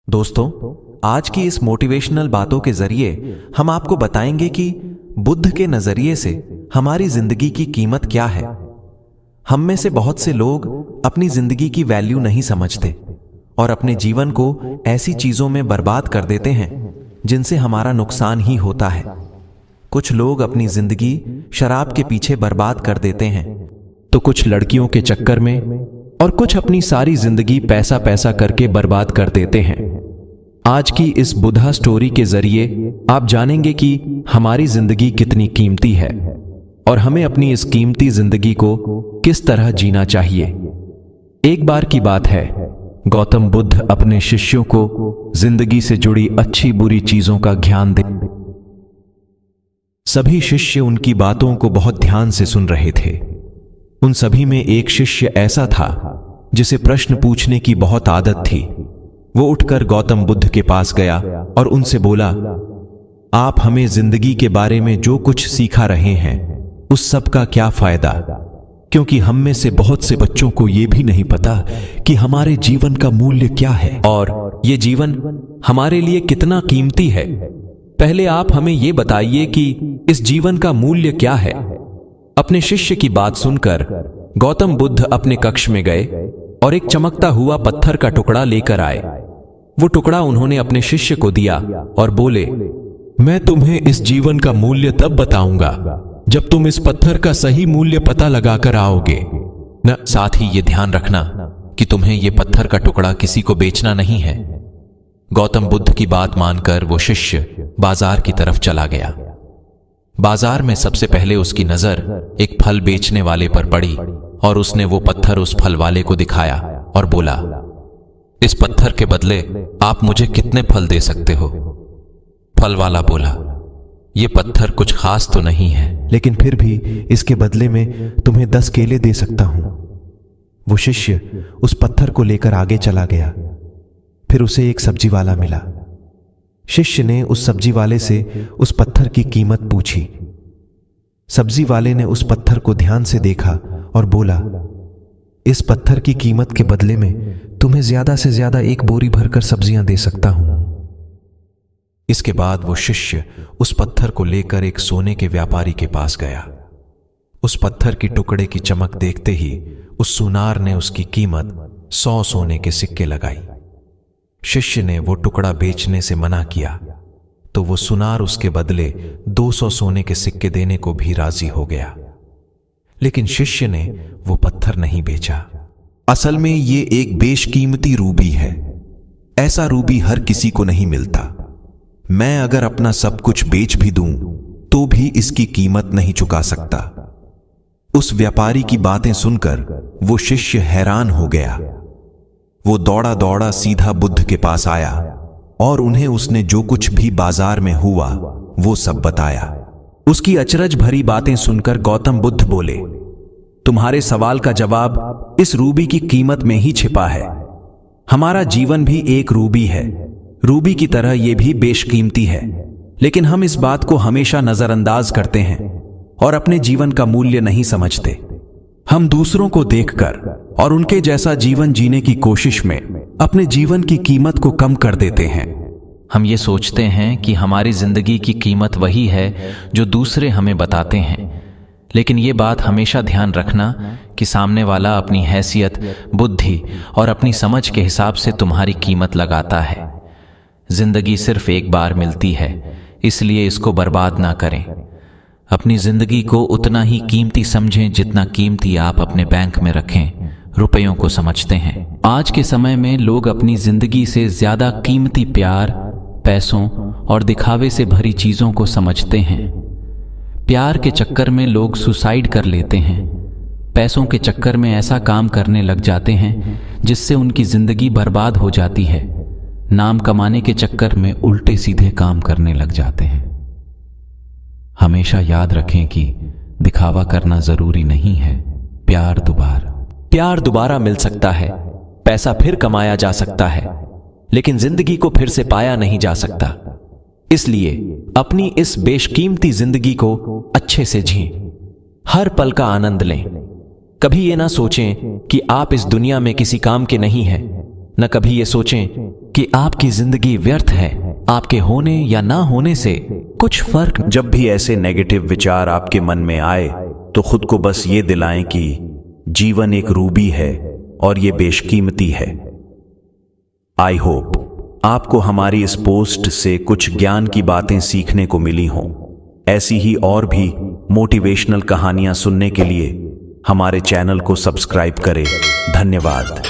दोस्तों, आज की इस मोटिवेशनल बातों के जरिए हम आपको बताएंगे कि बुद्ध के नजरिए से हमारी जिंदगी की कीमत क्या है। हम में से बहुत से लोग अपनी जिंदगी की वैल्यू नहीं समझते और अपने जीवन को ऐसी चीजों में बर्बाद कर देते हैं जिनसे हमारा नुकसान ही होता है। कुछ लोग अपनी जिंदगी शराब के पीछे बर्बाद कर देते हैं, तो कुछ लड़कियों के चक्कर में, और कुछ अपनी सारी जिंदगी पैसा पैसा करके बर्बाद कर देते हैं। आज की इस बुद्धा स्टोरी के जरिए आप जानेंगे कि हमारी जिंदगी कितनी कीमती है और हमें अपनी इस कीमती जिंदगी को किस तरह जीना चाहिए। एक बार की बात है, गौतम बुद्ध अपने शिष्यों को जिंदगी से जुड़ी अच्छी बुरी चीजों का ज्ञान दे। सभी शिष्य उनकी बातों को बहुत ध्यान से सुन रहे थे। उन सभी में एक शिष्य ऐसा था जिसे प्रश्न पूछने की बहुत आदत थी। वो उठकर गौतम बुद्ध के पास गया और उनसे बोला, आप हमें जिंदगी के बारे में जो कुछ सिखा रहे हैं उस सब का क्या फायदा, क्योंकि हम में से बहुत से बच्चों को यह भी नहीं पता कि हमारे जीवन का मूल्य क्या है और ये जीवन हमारे लिए कितना कीमती है। पहले आप हमें यह बताइए कि इस जीवन का मूल्य क्या है। अपने शिष्य की बात सुनकर गौतम बुद्ध अपने कक्ष में गए और एक चमकता हुआ पत्थर का टुकड़ा लेकर आए। वो टुकड़ा उन्होंने अपने शिष्य को दिया और बोले, मैं तुम्हें इस जीवन का मूल्य तब बताऊंगा जब तुम इस पत्थर का सही मूल्य पता लगाकर आओगे। न साथ ही ये ध्यान रखना कि तुम्हें ये पत्थर का टुकड़ा किसी को बेचना नहीं है। गौतम बुद्ध की बात मानकर वो शिष्य बाजार की तरफ चला गया। बाजार में सबसे पहले उसकी नजर एक फल बेचने वाले पर पड़ी और उसने वो पत्थर उस फल वाले को दिखाया और बोला, इस पत्थर के बदले आप मुझे कितने फल दे सकते हो? फल वाला बोला, ये पत्थर कुछ खास तो नहीं है, लेकिन फिर भी इसके बदले में तुम्हें 10 केले दे सकता हूं। वो शिष्य उस पत्थर को लेकर आगे चला गया। फिर उसे एक सब्जी वाला मिला। शिष्य ने उस सब्जी वाले से उस पत्थर की कीमत पूछी। सब्जी वाले ने उस पत्थर को ध्यान से देखा और बोला, इस पत्थर की कीमत के बदले में तुम्हें ज्यादा से ज्यादा 1 बोरी भरकर सब्जियां दे सकता हूं। इसके बाद वो शिष्य उस पत्थर को लेकर एक सोने के व्यापारी के पास गया। उस पत्थर की टुकड़े की चमक देखते ही उस सुनार ने उसकी कीमत 100 सोने के सिक्के लगाई। शिष्य ने वो टुकड़ा बेचने से मना किया तो वो सुनार उसके बदले 200 सोने के सिक्के देने को भी राजी हो गया, लेकिन शिष्य ने वो पत्थर नहीं बेचा। असल में ये एक बेशकीमती रूबी है। ऐसा रूबी हर किसी को नहीं मिलता। मैं अगर अपना सब कुछ बेच भी दूं तो भी इसकी कीमत नहीं चुका सकता। उस व्यापारी की बातें सुनकर वो शिष्य हैरान हो गया। वो दौड़ा दौड़ा सीधा बुद्ध के पास आया और उन्हें उसने जो कुछ भी बाजार में हुआ वो सब बताया। उसकी अचरज भरी बातें सुनकर गौतम बुद्ध बोले, तुम्हारे सवाल का जवाब इस रूबी की कीमत में ही छिपा है। हमारा जीवन भी एक रूबी है। रूबी की तरह यह भी बेशकीमती है, लेकिन हम इस बात को हमेशा नजरअंदाज करते हैं और अपने जीवन का मूल्य नहीं समझते। हम दूसरों को देखकर और उनके जैसा जीवन जीने की कोशिश में अपने जीवन की कीमत को कम कर देते हैं। हम ये सोचते हैं कि हमारी जिंदगी की कीमत वही है जो दूसरे हमें बताते हैं, लेकिन ये बात हमेशा ध्यान रखना कि सामने वाला अपनी हैसियत, बुद्धि और अपनी समझ के हिसाब से तुम्हारी कीमत लगाता है। जिंदगी सिर्फ एक बार मिलती है, इसलिए इसको बर्बाद ना करें। अपनी जिंदगी को उतना ही कीमती समझें जितना कीमती आप अपने बैंक में रखें रुपयों को समझते हैं। आज के समय में लोग अपनी जिंदगी से ज्यादा कीमती प्यार, पैसों और दिखावे से भरी चीजों को समझते हैं। प्यार के चक्कर में लोग सुसाइड कर लेते हैं। पैसों के चक्कर में ऐसा काम करने लग जाते हैं जिससे उनकी जिंदगी बर्बाद हो जाती है। नाम कमाने के चक्कर में उल्टे सीधे काम करने लग जाते हैं। हमेशा याद रखें कि दिखावा करना जरूरी नहीं है। प्यार दोबारा मिल सकता है, पैसा फिर कमाया जा सकता है, लेकिन जिंदगी को फिर से पाया नहीं जा सकता। इसलिए अपनी इस बेशकीमती जिंदगी को अच्छे से जिएं, हर पल का आनंद लें। कभी ये ना सोचें कि आप इस दुनिया में किसी काम के नहीं हैं, न कभी ये सोचें कि आपकी जिंदगी व्यर्थ है। आपके होने या ना होने से कुछ फर्क। जब भी ऐसे नेगेटिव विचार आपके मन में आए तो खुद को बस ये दिलाएं कि जीवन एक रूबी है और ये बेशकीमती है। आई होप आपको हमारी इस पोस्ट से कुछ ज्ञान की बातें सीखने को मिली हों। ऐसी ही और भी मोटिवेशनल कहानियां सुनने के लिए हमारे चैनल को सब्सक्राइब करें। धन्यवाद।